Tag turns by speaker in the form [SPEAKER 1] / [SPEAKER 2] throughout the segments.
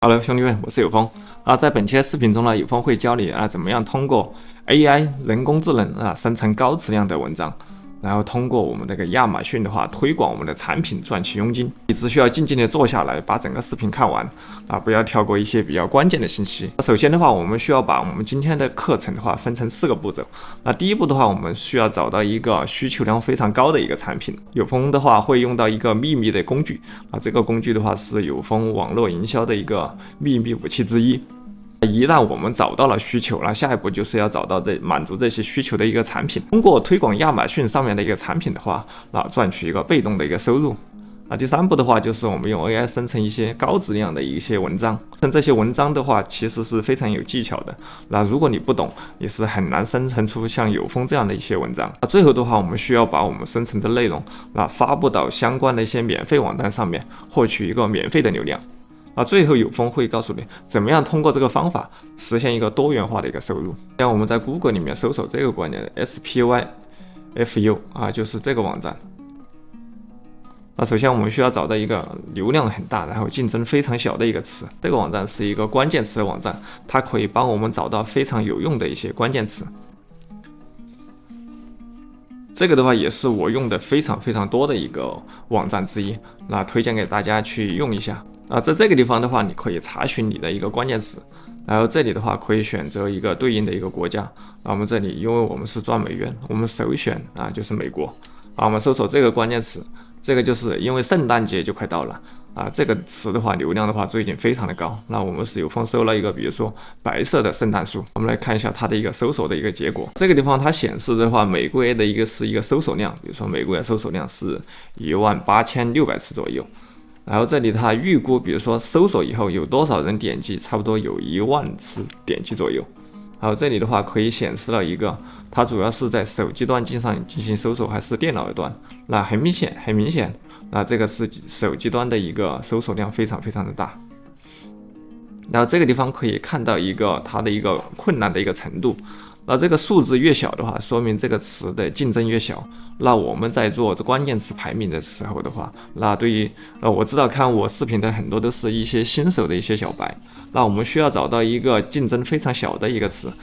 [SPEAKER 1] Hello，兄弟们，我是有风在本期的视频中呢，有风会教你怎么样通过 AI 人工智能生成高质量的文章，然后通过我们这个亚马逊的话推广我们的产品赚取佣金。你只需要静静的坐下来，把整个视频看完不要跳过一些比较关键的信息。首先的话，我们需要把我们今天的课程的话分成4个步骤。第一步的话，我们需要找到一个需求量非常高的一个产品。有风的话会用到一个秘密的工具这个工具的话是有风网络营销的一个秘密武器之一。一旦我们找到了需求，下一步就是要找到满足这些需求的一个产品。通过推广亚马逊上面的一个产品的话，赚取一个被动的一个收入。第3步的话，就是我们用 AI 生成一些高质量的一些文章。这些文章的话，其实是非常有技巧的。如果你不懂，你是很难生成出像有风这样的一些文章。最后的话，我们需要把我们生成的内容发布到相关的一些免费网站上面，获取一个免费的流量。最后有风会告诉你怎么样通过这个方法实现一个多元化的一个收入。像我们在 Google 里面搜索这个关键 SPYFU 就是这个网站。首先我们需要找到一个流量很大，然后竞争非常小的一个词。这个网站是一个关键词的网站，它可以帮我们找到非常有用的一些关键词。这个的话也是我用的非常多的一个网站之一，推荐给大家去用一下。在这个地方的话，你可以查询你的一个关键词，然后这里的话可以选择一个对应的一个国家。我们这里因为我们是赚美元，我们首选就是美国。我们搜索这个关键词，这个就是因为圣诞节就快到了这个词的话流量的话最近非常的高。我们是有风搜了一个，比如说白色的圣诞树，我们来看一下它的一个搜索的一个结果。这个地方它显示的话，每个月的是一个搜索量，比如说每个月搜索量是18600次左右。然后这里它预估，比如说搜索以后有多少人点击，差不多有10000次点击左右。还有这里的话可以显示了一个，它主要是在手机端上进行搜索还是电脑端。很明显，这个是手机端的一个搜索量非常的大。然后这个地方可以看到一个它的一个困难的一个程度。这个数字越小的话，说明这个词的竞争越小。我们在做这关键词排名的时候的话，对于我知道看我视频的很多都是一些新手的一些小白，我们需要找到一个竞争非常小的一个词。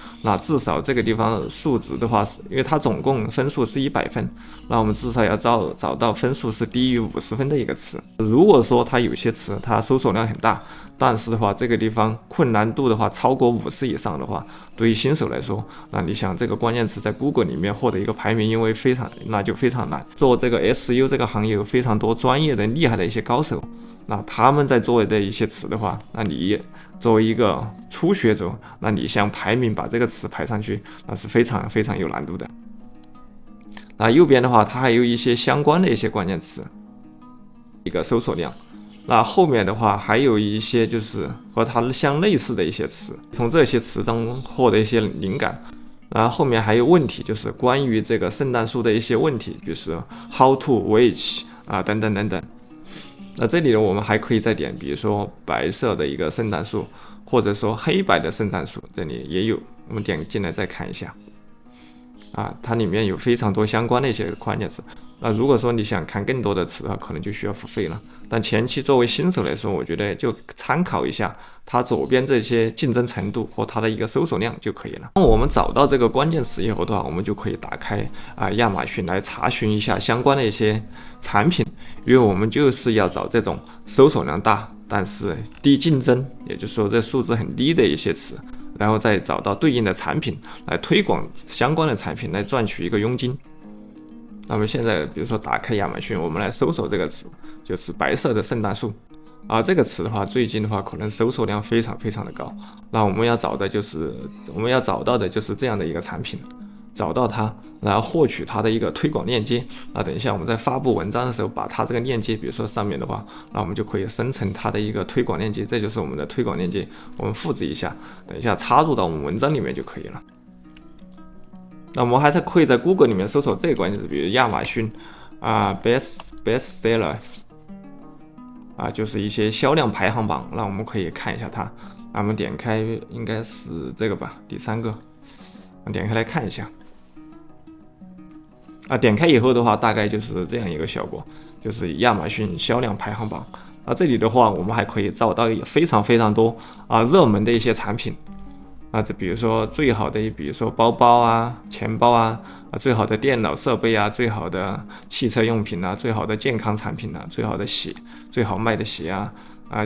[SPEAKER 1] 至少这个地方数值的话因为它总共分数是100分，我们至少要找到分数是低于50分的一个词。如果说它有些词它搜索量很大，但是的话这个地方困难度的话超过50以上的话，对于新手来说，你想这个关键词在 Google 里面获得一个排名，因为那就非常难。做这个 SEO 这个行业有非常多专业的厉害的一些高手，他们在做的一些词的话，你作为一个初学者，你想排名把这个词排上去，那是非常有难度的。右边的话它还有一些相关的一些关键词一个搜索量。后面的话还有一些就是和它相类似的一些词，从这些词中获得一些灵感。后面还有问题，就是关于这个圣诞树的一些问题，比如说 how to which 等等。这里呢我们还可以再点，比如说白色的一个圣诞树，或者说黑白的圣诞树，这里也有，我们点进来再看一下它里面有非常多相关的一些关键词。如果说你想看更多的词的话，可能就需要付费了。但前期作为新手来说，我觉得就参考一下它左边这些竞争程度和它的一个搜索量就可以了。当我们找到这个关键词以后的话，我们就可以打开亚马逊来查询一下相关的一些产品，因为我们就是要找这种搜索量大但是低竞争，也就是说这数字很低的一些词，然后再找到对应的产品来推广相关的产品，来赚取一个佣金。那么现在比如说打开亚马逊，我们来搜索这个词，就是白色的圣诞树这个词的话最近的话可能搜索量非常的高。我们要找到的就是这样的一个产品，找到它，然后获取它的一个推广链接。等一下我们在发布文章的时候，把它这个链接，比如说上面的话，我们就可以生成它的一个推广链接，这就是我们的推广链接，我们复制一下，等一下插入到我们文章里面就可以了。我们还是可以在 Google 里面搜索这个关键词，比如亚马逊bestseller 就是一些销量排行榜。我们可以看一下它。我们点开应该是这个吧，第3个，点开来看一下。点开以后的话，大概就是这样一个效果，就是亚马逊销量排行榜。这里的话，我们还可以找到非常非常多热门的一些产品这比如说最好的，比如说包包啊、钱包最好的电脑设备最好的汽车用品最好的健康产品最好的鞋、最好卖的鞋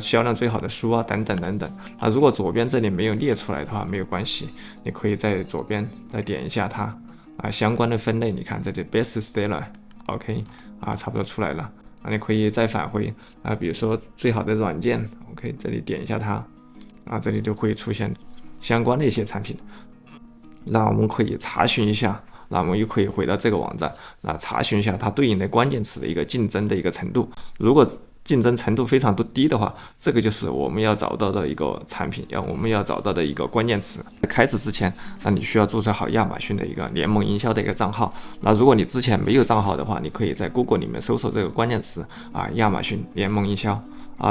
[SPEAKER 1] 销量最好的书等等等等如果左边这里没有列出来的话，没有关系，你可以在左边再点一下它相关的分类，你看这里 best seller，OK 差不多出来了你可以再返回比如说最好的软件 ，OK 这里点一下它这里就会出现相关的一些产品。那我们可以查询一下，那我们又可以回到这个网站查询一下它对应的关键词的一个竞争的一个程度。如果竞争程度非常低的话，这个就是我们要找到的一个产品，我们要找到的一个关键词。在开始之前，那你需要注册好亚马逊的一个联盟营销的一个账号。那如果你之前没有账号的话，你可以在 Google 里面搜索这个关键词亚马逊联盟营销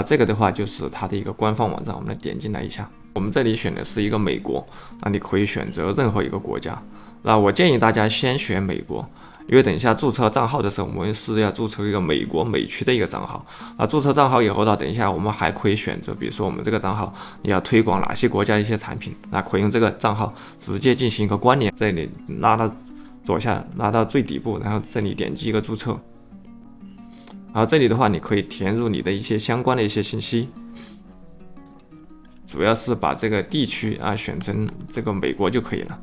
[SPEAKER 1] 这个的话就是它的一个官方网站。我们来点进来一下，我们这里选的是一个美国，那你可以选择任何一个国家。那我建议大家先选美国，因为等一下注册账号的时候，我们是要注册一个美国美区的一个账号注册账号以后呢，等一下我们还可以选择，比如说我们这个账号你要推广哪些国家的一些产品，那可以用这个账号直接进行一个关联。这里拉到左下，拉到最底部，然后这里点击一个注册，然后这里的话你可以填入你的一些相关的一些信息，主要是把这个地区选成这个美国就可以了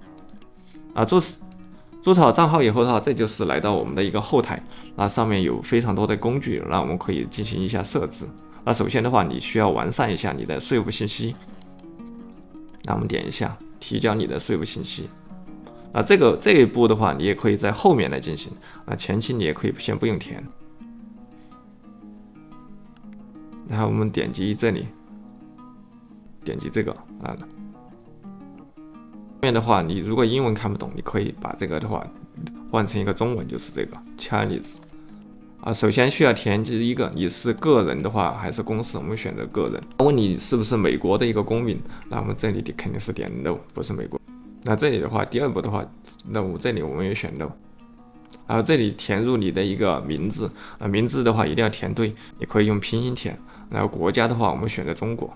[SPEAKER 1] 注册好账号以后的话，这就是来到我们的一个后台，上面有非常多的工具，那我们可以进行一下设置。那首先的话，你需要完善一下你的税务信息。那我们点一下提交你的税务信息。这一步的话，你也可以在后面来进行。前期你也可以先不用填。然后我们点击这里，点击这个后面的话，你如果英文看不懂，你可以把这个的话换成一个中文，就是这个 Chinese 首先需要填第一个，你是个人的话还是公司，我们选择个人。问你是不是美国的一个公民，那我们这里肯定是点 No， 不是美国。那这里的话，第二步的话 No， 这里我们也选 No。然后这里填入你的一个名字名字的话一定要填对，你可以用拼音填。然后国家的话，我们选择中国。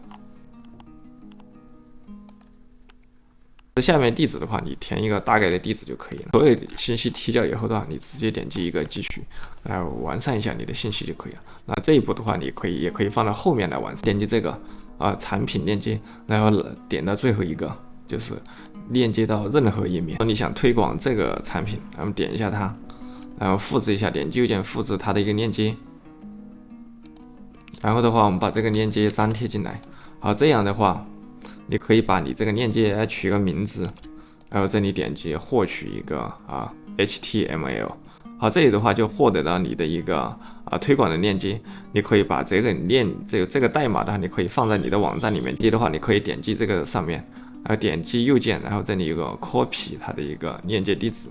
[SPEAKER 1] 下面地址的话，你填一个大概的地址就可以了。所有信息提交以后的话，你直接点击一个继续，来完善一下你的信息就可以了。那这一步的话，也可以放到后面来完善。点击这个产品链接，然后点到最后一个，就是链接到任何页面。你想推广这个产品，我们点一下它，然后复制一下，点击右键复制它的一个链接。然后的话，我们把这个链接粘贴进来。好，这样的话。你可以把你这个链接取个名字，然后这里点击获取一个HTML。好，这里的话就获得了你的一个推广的链接。你可以把这个代码的话，你可以放在你的网站里面。的话，你可以点击这个上面，点击右键，然后这里有个 copy 它的一个链接地址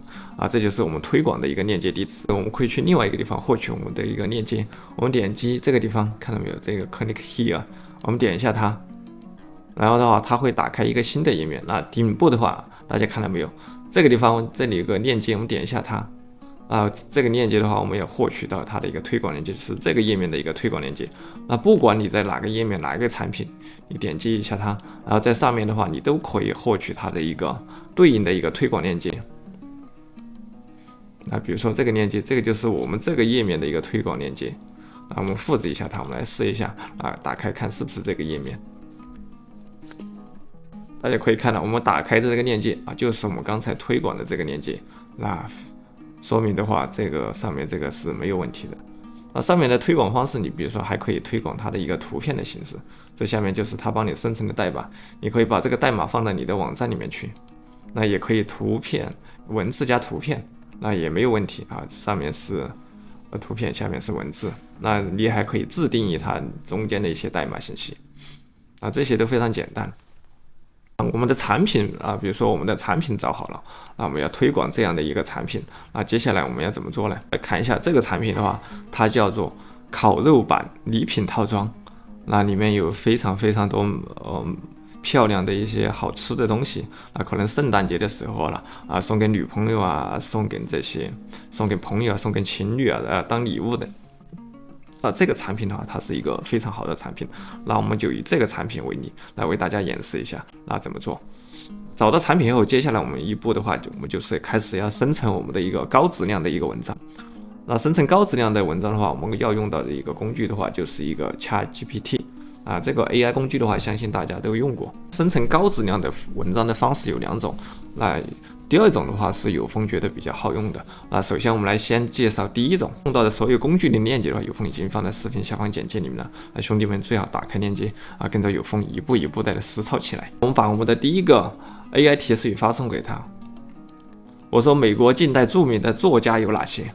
[SPEAKER 1] 这就是我们推广的一个链接地址。我们可以去另外一个地方获取我们的一个链接。我们点击这个地方，看到没有？这个 click here， 我们点一下它。然后的话，它会打开一个新的页面。那顶部的话，大家看到没有？这个地方这里有个链接，我们点一下它。这个链接的话，我们也获取到它的一个推广链接，是这个页面的一个推广链接。那不管你在哪个页面、哪一个产品，你点击一下它，然后在上面的话，你都可以获取它的一个对应的一个推广链接。那比如说这个链接，这个就是我们这个页面的一个推广链接。我们复制一下它，我们来试一下打开看是不是这个页面。大家可以看到，我们打开的这个链接就是我们刚才推广的这个链接。那说明的话，这个上面这个是没有问题的。那上面的推广方式，你比如说还可以推广它的一个图片的形式。这下面就是它帮你生成的代码，你可以把这个代码放到你的网站里面去。那也可以图片、文字加图片，那也没有问题上面是图片，下面是文字。那你还可以自定义它中间的一些代码信息。这些都非常简单。我们的产品比如说我们的产品找好了，我们要推广这样的一个产品，接下来我们要怎么做呢？来看一下这个产品的话，它叫做烤肉版礼品套装，那里面有非常非常多漂亮的一些好吃的东西可能圣诞节的时候了送给女朋友送给朋友送给情侣当礼物的。这个产品的话，它是一个非常好的产品。那我们就以这个产品为例，来为大家演示一下，那怎么做。找到产品以后，接下来我们一步的话，我们就是开始要生成我们的一个高质量的一个文章。那生成高质量的文章的话，我们要用到的一个工具的话，就是一个 ChatGPT。这个 AI 工具的话，相信大家都用过。生成高质量的文章的方式有2种。那第二种的话是有风觉得比较好用的。那首先我们来先介绍第一种，用到的所有工具的链接的话，有风已经放在视频下方简介里面了。兄弟们最好打开链接跟着有风一步一步的实操起来。我们把我们的第一个 AI 提示语发送给他，我说美国近代著名的作家有哪些？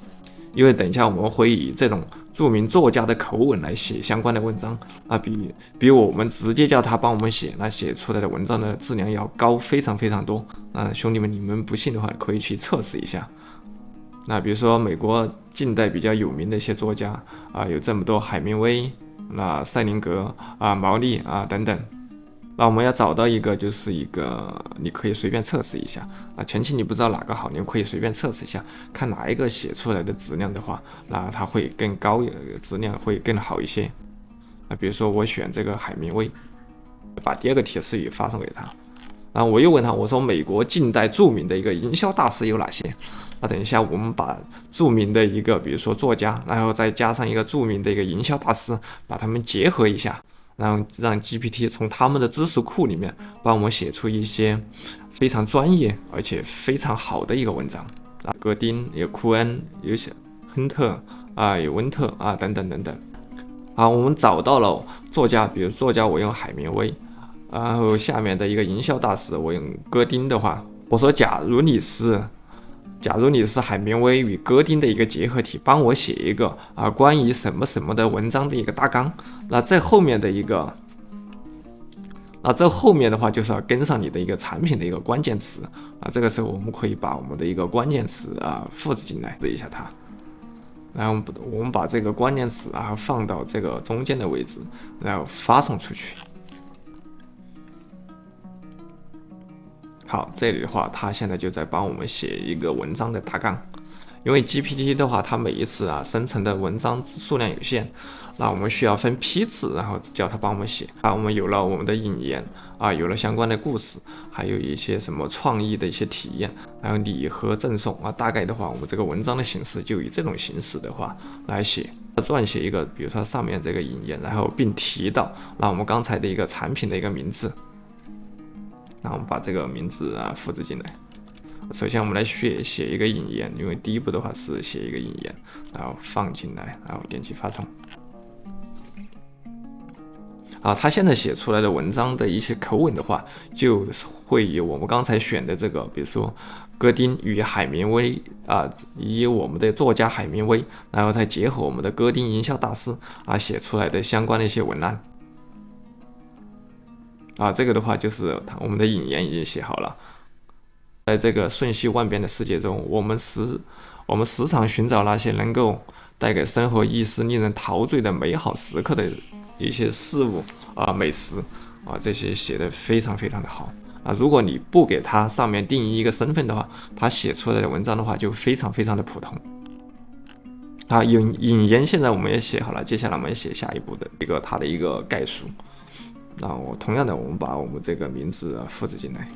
[SPEAKER 1] 因为等一下我们会以这种著名作家的口吻来写相关的文章比我们直接叫他帮我们写，那写出来的文章的质量要高非常非常多。兄弟们，你们不信的话可以去测试一下。那比如说美国近代比较有名的一些作家有这么多，海明威、塞林格毛利等等。那我们要找到一个，就是一个你可以随便测试一下前期你不知道哪个好，你可以随便测试一下，看哪一个写出来的质量的话，那它会更高，质量会更好一些比如说我选这个海明威，把第二个提示语发送给他，然后我又问他，我说美国近代著名的一个营销大师有哪些？等一下我们把著名的一个，比如说作家，然后再加上一个著名的一个营销大师，把他们结合一下。然后让 GPT 从他们的知识库里面帮我们写出一些非常专业而且非常好的一个文章戈丁有库恩有亨特有温特等等等等。好，我们找到了作家，比如作家我用海明威，然后下面的一个营销大师我用戈丁的话，我说假如你是海明威与戈丁的一个结合体，帮我写一个关于什么什么的文章的一个大纲，那这后面的话就是要跟上你的一个产品的一个关键词这个时候我们可以把我们的一个关键词复制进来，试一下它，然后我们把这个关键词放到这个中间的位置，然后发送出去。好，这里的话，它现在就在帮我们写一个文章的大纲。因为 GPT 的话，它每一次生成的文章数量有限，那我们需要分批次，然后叫它帮我们写。我们有了我们的引言有了相关的故事，还有一些什么创意的一些体验，然后礼盒赠送大概的话，我们这个文章的形式就以这种形式的话来写。撰写一个，比如说上面这个引言，然后并提到我们刚才的一个产品的一个名字。那我们把这个名字复制进来。首先我们来写一个引言，因为第一步的话是写一个引言，然后放进来，然后点击发送。他现在写出来的文章的一些口吻的话，就会有我们刚才选的这个，比如说戈丁与海明威以我们的作家海明威，然后再结合我们的戈丁营销大师写出来的相关的一些文案。这个的话就是我们的引言已经写好了。在这个瞬息万变的世界中，我们时常寻找那些能够带给生活一丝令人陶醉的美好时刻的一些事物美食这些写的非常非常的好如果你不给它上面定义一个身份的话，它写出来的文章的话就非常非常的普通。引言现在我们也写好了，接下来我们也写下一步的它的一个概述。那同样的，我们把我们这个名字复制进来。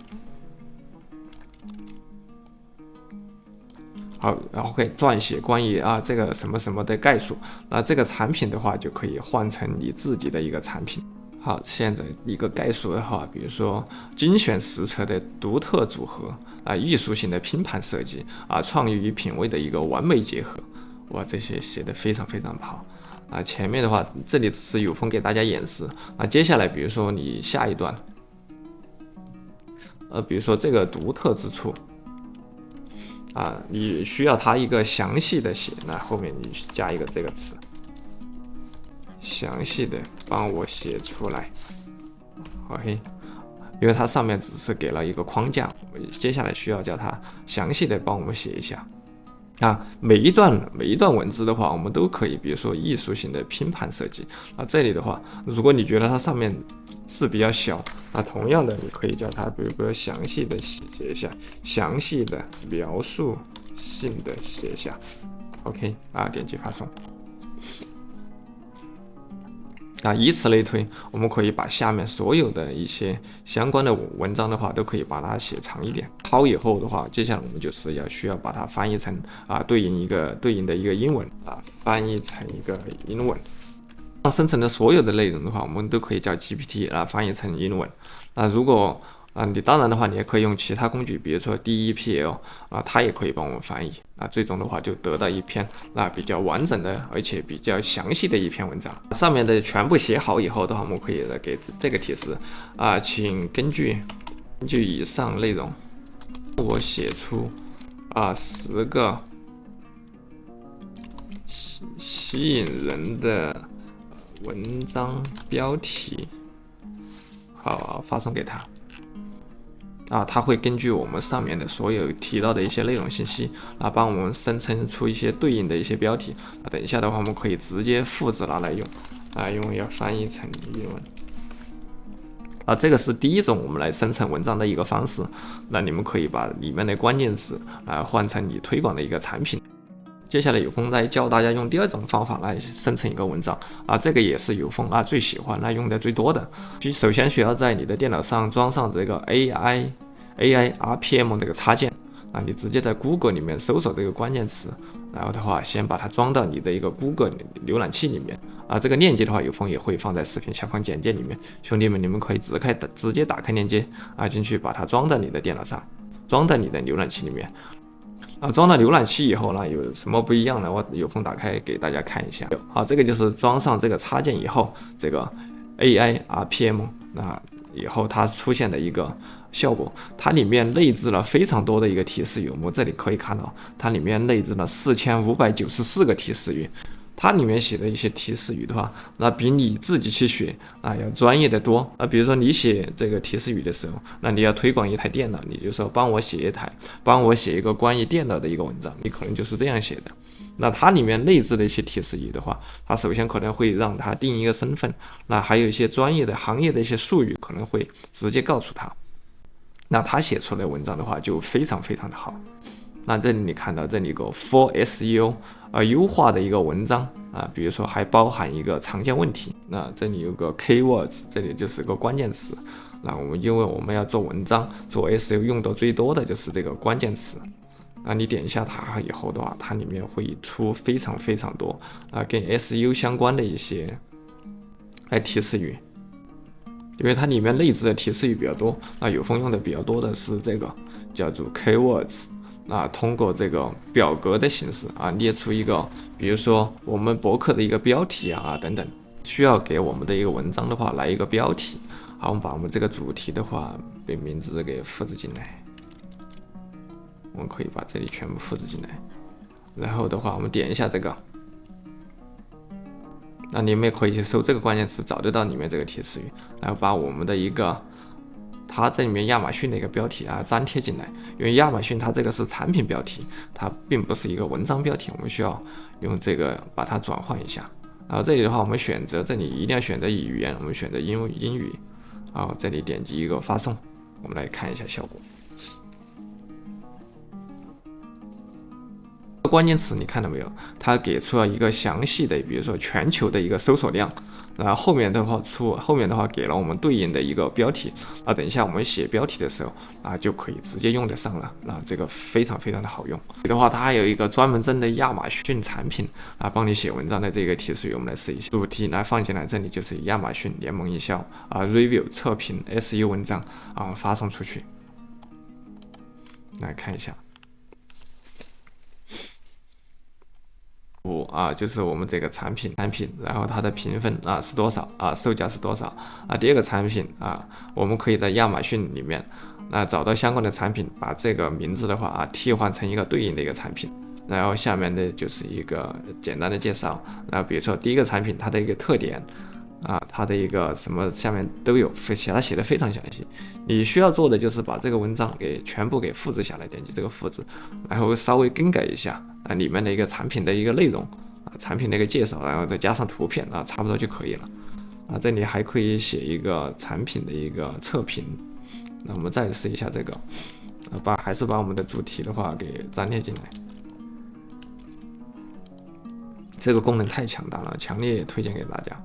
[SPEAKER 1] 好，然后可以撰写关于这个什么什么的概述。那这个产品的话，就可以换成你自己的一个产品。好，现在一个概述的话，比如说精选实测的独特组合艺术性的拼盘设计创意与品味的一个完美结合。哇，这些写的非常非常好。前面的话，这里只是有风给大家演示。接下来，比如说你下一段，比如说这个独特之处，你需要它一个详细的写，那后面你加一个这个词，详细的帮我写出来。OK， 因为它上面只是给了一个框架，接下来需要叫它详细的帮我们写一下。每一段文字的话，我们都可以，比如说艺术性的拼盘设计。这里的话，如果你觉得它上面字比较小，同样的你可以叫它，比如说详细的写一下，详细的描述性的写一下。OK，点击发送。以此类推，我们可以把下面所有的一些相关的文章的话，都可以把它写长一点。好以后的话，接下来我们就是需要把它翻译成对应的一个英文翻译成一个英文。生成的所有的内容的话，我们都可以叫 GPT 翻译成英文。如果你当然的话，你也可以用其他工具，比如说 DeepL 它也可以帮我们翻译。最终的话就得到一篇比较完整的，而且比较详细的一篇文章。上面的全部写好以后的话，我们可以给这个提示请根据以上内容，我写出10个吸引人的文章标题，好，发送给他。它会根据我们上面的所有提到的一些内容信息帮我们生成出一些对应的一些标题。等一下的话，我们可以直接复制拿来用因为要翻译成英文。这个是第一种我们来生成文章的一个方式。那你们可以把里面的关键词换成你推广的一个产品。接下来有风来教大家用第二种方法来生成一个文章这个也是有风最喜欢用的最多的。首先需要在你的电脑上装上这个 AI RPM 这个插件你直接在 Google 里面搜索这个关键词，然后的话先把它装到你的一个 Google 浏览器里面这个链接的话有风也会放在视频下方简介里面，兄弟们你们可以直接打开链接进去，把它装到你的电脑上，装到你的浏览器里面。装到浏览器以后呢，有什么不一样呢？我有空打开给大家看一下。这个就是装上这个插件以后，这个 AI RPM 以后它出现的一个效果。它里面内置了非常多的一个提示语，我们这里可以看到，它里面内置了4594个提示语。它里面写的一些提示语的话，那比你自己去写要专业的多。比如说你写这个提示语的时候，那你要推广一台电脑，你就说帮我写一个关于电脑的一个文章，你可能就是这样写的。那它里面内置的一些提示语的话，它首先可能会让它定一个身份，那还有一些专业的行业的一些术语可能会直接告诉他。那他写出来的文章的话就非常非常的好。那这里你看到这里有个 for SEO 优化的一个文章比如说还包含一个常见问题。那这里有个 keywords， 这里就是个关键词。那因为我们要做文章做 SEO 用的最多的就是这个关键词。你点一下它以后的话，它里面会出非常非常多跟 SEO 相关的一些提示语。因为它里面内置的提示语比较多，有风用的比较多的是这个叫做 keywords。通过这个表格的形式列出一个，比如说我们博客的一个标题等等，需要给我们的一个文章的话来一个标题。好，我们把我们这个主题的话的名字给复制进来，我们可以把这里全部复制进来。然后的话，我们点一下这个，那你们也可以去搜这个关键词，找得到里面这个提示语，然后把我们的一个它这里面亚马逊的一个标题粘贴进来。因为亚马逊它这个是产品标题，它并不是一个文章标题，我们需要用这个把它转换一下。然后这里的话，我们选择这里一定要选择语言，我们选择英语。好，这里点击一个发送，我们来看一下效果。关键词你看到没有？它给出了一个详细的，比如说全球的一个搜索量，然后后面的话给了我们对应的一个标题。等一下我们写标题的时候就可以直接用得上了。这个非常非常的好用。的话，它还有一个专门针对亚马逊产品帮你写文章的这个提示语，我们来试一下。主题来放进来，这里就是亚马逊联盟营销review 测评 SEO 文章发送出去。来看一下。就是我们这个产品，然后它的评分是多少售价是多少第二个产品我们可以在亚马逊里面找到相关的产品，把这个名字的话替换成一个对应的一个产品。然后下面的就是一个简单的介绍，然后比如说第一个产品它的一个特点它的一个什么下面都有，它写的非常详细。你需要做的就是把这个文章全部给复制下来，点击这个复制，然后稍微更改一下里面的一个产品的一个内容产品的一个介绍，然后再加上图片差不多就可以了这里还可以写一个产品的一个测评。那我们再试一下这个还是把我们的主题的话给粘贴进来。这个功能太强大了，强烈推荐给大家。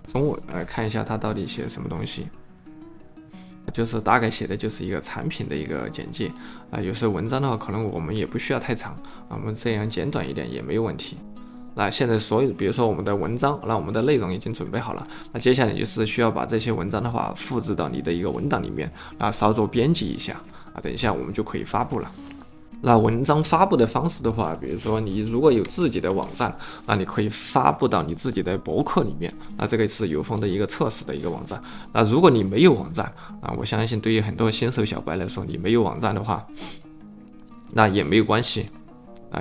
[SPEAKER 1] 中文，看一下它到底写什么东西。就是大概写的就是一个产品的一个简介有时候文章的话，可能我们也不需要太长我们这样简短一点也没有问题。那现在所有，比如说我们的文章，那我们的内容已经准备好了，那接下来就是需要把这些文章的话复制到你的一个文档里面稍作编辑一下等一下我们就可以发布了。那文章发布的方式的话，比如说你如果有自己的网站，那你可以发布到你自己的博客里面，那这个是有风的一个测试的一个网站。那如果你没有网站我相信对于很多新手小白来说，你没有网站的话，那也没有关系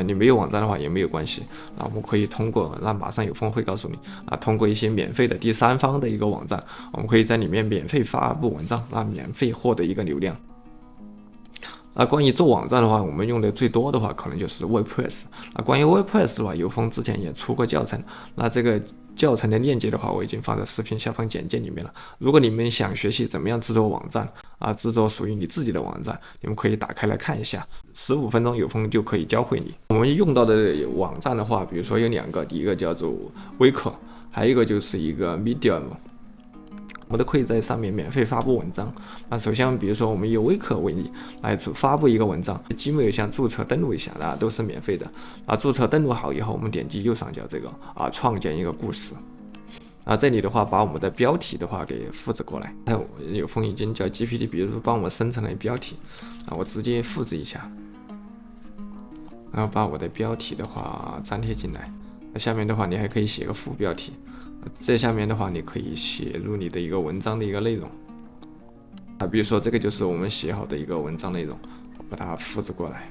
[SPEAKER 1] 你没有网站的话也没有关系我们可以通过，那马上有风会告诉你通过一些免费的第三方的一个网站，我们可以在里面免费发布文章免费获得一个流量。关于做网站的话，我们用的最多的话可能就是 WordPress。关于 WordPress 的话，有风之前也出过教程，那这个教程的链接的话，我已经放在视频下方简介里面了。如果你们想学习怎么样制作网站制作属于你自己的网站，你们可以打开来看一下，15分钟有风就可以教会你。我们用到的网站的话，比如说有2个，第一个叫做微课，还有一个就是一个 Medium。我们都可以在上面免费发布文章。那首先，比如说我们以微课为例来发布一个文章，Gmail邮箱注册登录一下都是免费的注册登录好以后，我们点击右上角这个创建一个故事这里的话把我们的标题的话给复制过来。有风已经叫 GPT， 比如说帮我生成了标题我直接复制一下，然后把我的标题的话粘贴进来。下面的话你还可以写个副标题。这下面的话，你可以写入你的一个文章的一个内容比如说这个就是我们写好的一个文章内容，我把它复制过来，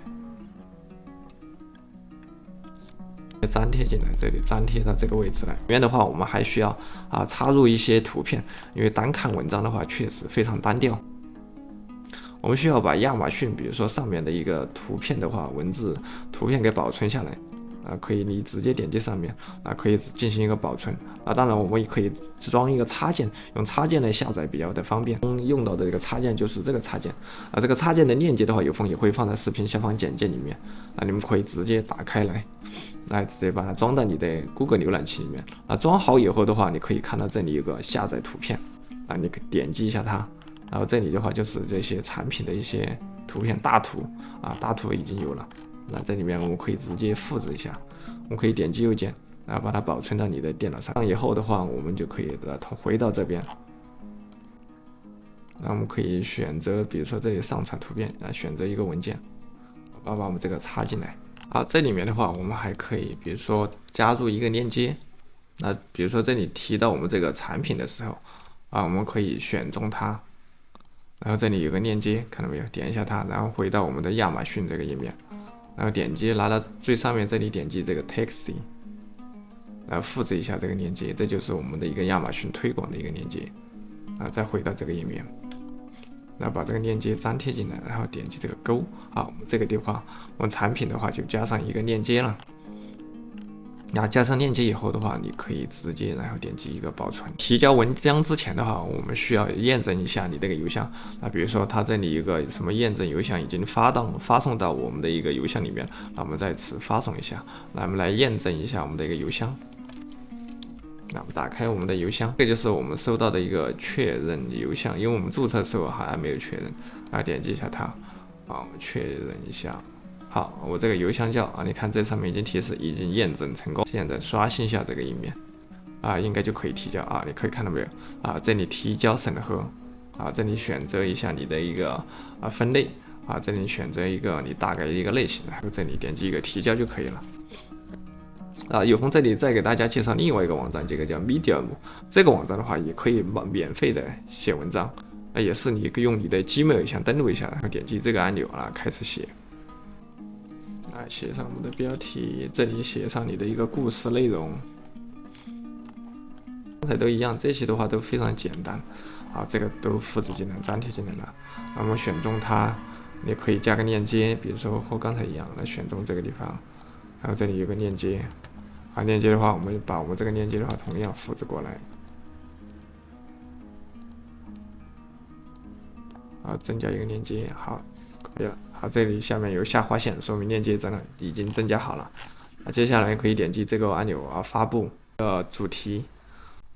[SPEAKER 1] 粘贴进来，这里粘贴到这个位置来。里面的话，我们还需要插入一些图片，因为单看文章的话确实非常单调。我们需要把亚马逊，比如说上面的一个图片的话，文字图片给保存下来。可以你直接点击上面可以进行一个保存当然我们也可以装一个插件，用插件来下载比较的方便。用到的这个插件就是这个插件这个插件的链接的话，有风也会放在视频下方简介里面你们可以直接打开来直接把它装到你的 Google 浏览器里面装好以后的话，你可以看到这里有个下载图片你可以点击一下它，然后这里的话就是这些产品的一些图片大图大图已经有了。那这里面我们可以直接复制一下，我们可以点击右键把它保存到你的电脑上。以后的话，我们就可以回到这边，那我们可以选择，比如说这里上传图片选择一个文件，把我们这个插进来。这里面的话，我们还可以，比如说加入一个链接。那比如说这里提到我们这个产品的时候我们可以选中它，然后这里有个链接，看到没有？点一下它，然后回到我们的亚马逊这个页面。然后点击拿到最上面，这里点击这个 Text， 然后复制一下这个链接，这就是我们的一个亚马逊推广的一个链接再回到这个页面，然后把这个链接粘贴进来，然后点击这个勾我们这个地方我们产品的话就加上一个链接了。加上链接以后的话，你可以直接然后点击一个保存。提交文章之前的话，我们需要验证一下你这个邮箱比如说它这里有个什么验证邮箱已经发送到我们的一个邮箱里面，那我们在此发送一下，那我们来验证一下我们的一个邮箱。那我们打开我们的邮箱，这就是我们收到的一个确认邮箱，因为我们注册的时候还没有确认点击一下它我们确认一下。好，我这个邮箱叫你看这上面已经提示已经验证成功。现在刷新一下这个页面应该就可以提交你可以看到没有这里提交审核这里选择一下你的一个分类这里选择一个你大概的一个类型，然后这里点击一个提交就可以了有空这里再给大家介绍另外一个网站，这个叫 Medium。 这个网站的话也可以免费的写文章也是你用你的 Gmail 邮箱登录一下，然后点击这个按钮开始写写上我们的标题，这里写上你的一个故事内容，刚才都一样，这些的话都非常简单这个都复制进来粘贴进来了。我们选中它，你可以加个链接，比如说和刚才一样来选中这个地方，然后这里有个链接链接的话，我们把我们这个链接的话同样复制过来增加一个链接，好，可以了。这里下面有下划线，说明链接已经增加好了接下来可以点击这个按钮发布主题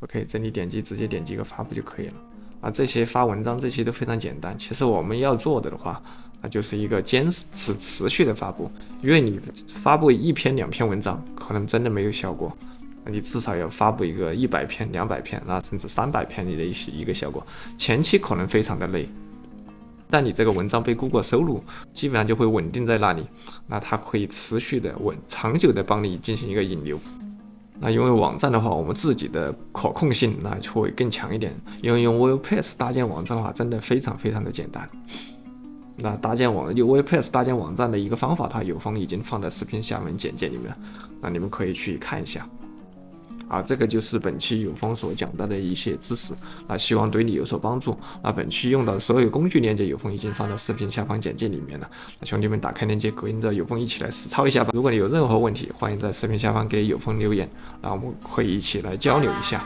[SPEAKER 1] OK， 这里点击直接点击个发布就可以了。这些发文章这些都非常简单。其实我们要做的话，那就是一个坚持持续的发布，因为你发布1篇2篇文章可能真的没有效果，你至少要发布一个100篇、200篇，甚至300篇的一个效果。前期可能非常的累，但你这个文章被Google收录，基本上就会稳定在那里，那它可以持续的长久的帮你进行一个引流。那因为网站的话，我们自己的可控性那会更强一点，因为用 WordPress 搭建网站的话，真的非常非常的简单。那用 WordPress 搭建网站的一个方法的话，有风已经放在视频下面简介里面，那你们可以去看一下。这个就是本期有风所讲到的一些知识，那希望对你有所帮助。那本期用到的所有工具链接，有风已经放到视频下方简介里面了。那兄弟们打开链接，跟着有风一起来实操一下吧。如果你有任何问题，欢迎在视频下方给有风留言，那我们可以一起来交流一下。